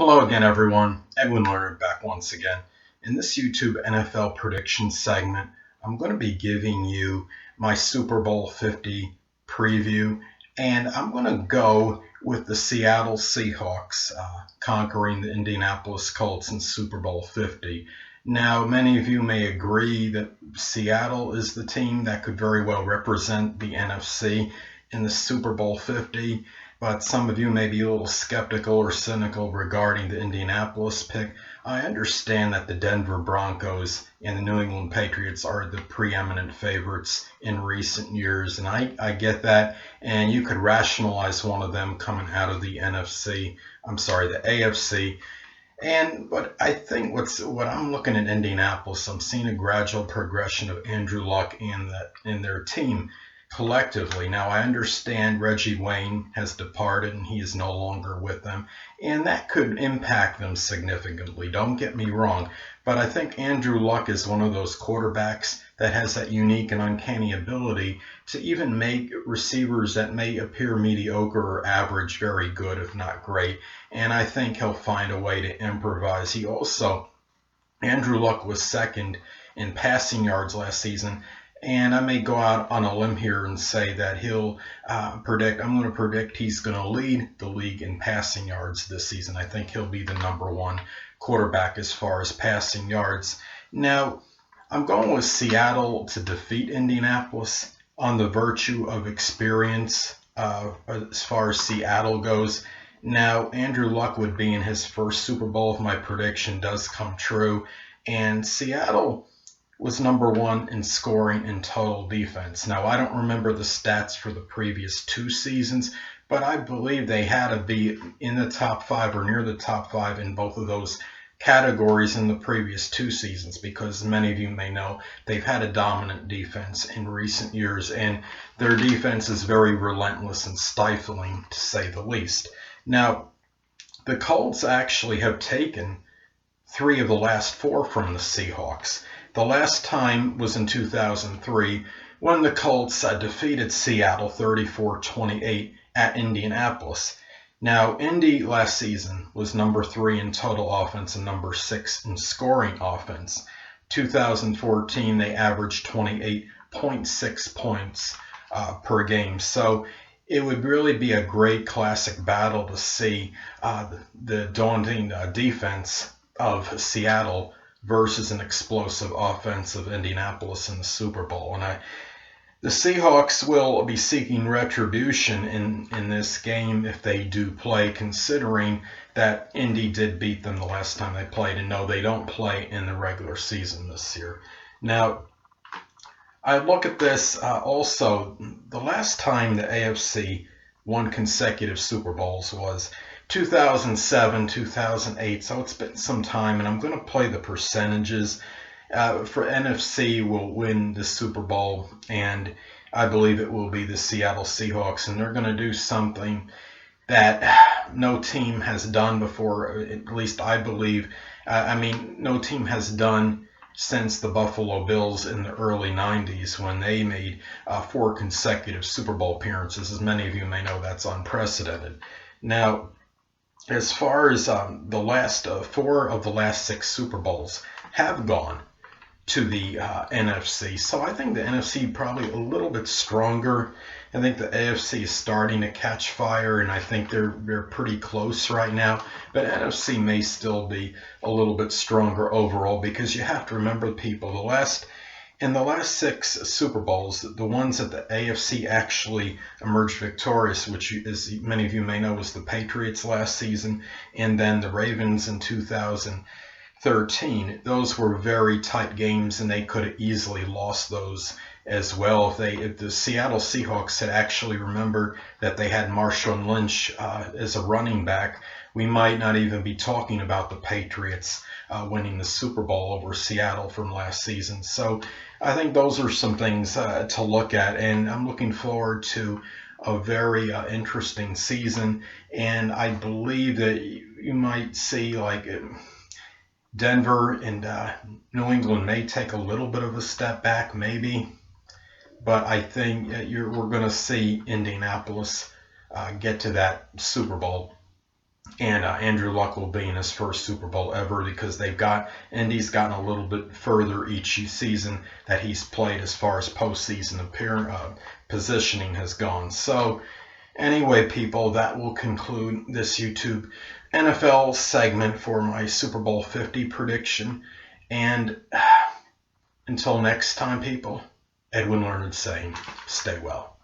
Hello again, everyone. Edwin Learnard back once again. In this YouTube NFL prediction segment, I'm going to be giving you my Super Bowl 50 preview, and I'm going to go with the Seattle Seahawks conquering the Indianapolis Colts in Super Bowl 50. Now, many of you may agree that Seattle is the team that could very well represent the NFC in the Super Bowl 50. But some of you may be a little skeptical or cynical regarding the Indianapolis pick. I understand that the Denver Broncos and the New England Patriots are the preeminent favorites in recent years, and I get that, and you could rationalize one of them coming out of the the AFC. But I think what I'm looking at Indianapolis, I'm seeing a gradual progression of Andrew Luck and their team collectively. Now, I understand Reggie Wayne has departed and he is no longer with them, and that could impact them significantly. Don't get me wrong, but I think Andrew Luck is one of those quarterbacks that has that unique and uncanny ability to even make receivers that may appear mediocre or average very good, if not great. And I think he'll find a way to improvise. Andrew Luck was second in passing yards last season. And I may go out on a limb here and say that I'm going to predict he's going to lead the league in passing yards this season. I think he'll be the number one quarterback as far as passing yards. Now, I'm going with Seattle to defeat Indianapolis on the virtue of experience as far as Seattle goes. Now, Andrew Luck would be in his first Super Bowl if my prediction does come true. And Seattle was number one in scoring in total defense. Now, I don't remember the stats for the previous two seasons, but I believe they had to be in the top five or near the top five in both of those categories in the previous two seasons, because many of you may know they've had a dominant defense in recent years, and their defense is very relentless and stifling, to say the least. Now, the Colts actually have taken 3 of the last 4 from the Seahawks. The last time was in 2003 when the Colts defeated Seattle 34-28 at Indianapolis. Now, Indy last season was number 3 in total offense and number 6 in scoring offense. 2014, they averaged 28.6 points per game. So it would really be a great classic battle to see the daunting defense of Seattle versus an explosive offense of Indianapolis in the Super Bowl. And the Seahawks will be seeking retribution in this game if they do play, considering that Indy did beat them the last time they played. And no, they don't play in the regular season this year. Now, I look at this also, the last time the AFC won consecutive Super Bowls was 2007, 2008, so it's been some time, and I'm going to play the percentages. For NFC will win the Super Bowl, and I believe it will be the Seattle Seahawks, and they're going to do something that no team has done before, at least I believe. No team has done since the Buffalo Bills in the early 90s when they made 4 consecutive Super Bowl appearances. As many of you may know, that's unprecedented. Now, as far as the last 4 of the last 6 Super Bowls have gone to the NFC. So I think the NFC probably a little bit stronger. I think the AFC is starting to catch fire, and I think they're pretty close right now. But NFC may still be a little bit stronger overall, because you have to remember, people, in the last 6 Super Bowls, the ones that the AFC actually emerged victorious, which, as many of you may know, was the Patriots last season, and then the Ravens in 2013. Those were very tight games, and they could have easily lost those as well if the Seattle Seahawks had actually remembered that they had Marshawn Lynch as a running back. We might not even be talking about the Patriots winning the Super Bowl over Seattle from last season. So I think those are some things to look at, and I'm looking forward to a very interesting season. And I believe that you might see Denver and New England may take a little bit of a step back, maybe. But I think we're going to see Indianapolis get to that Super Bowl And Andrew Luck will be in his first Super Bowl ever because Indy's gotten a little bit further each season that he's played as far as postseason positioning has gone. So anyway, people, that will conclude this YouTube NFL segment for my Super Bowl 50 prediction. And until next time, people, Edwin Learnard saying, stay well.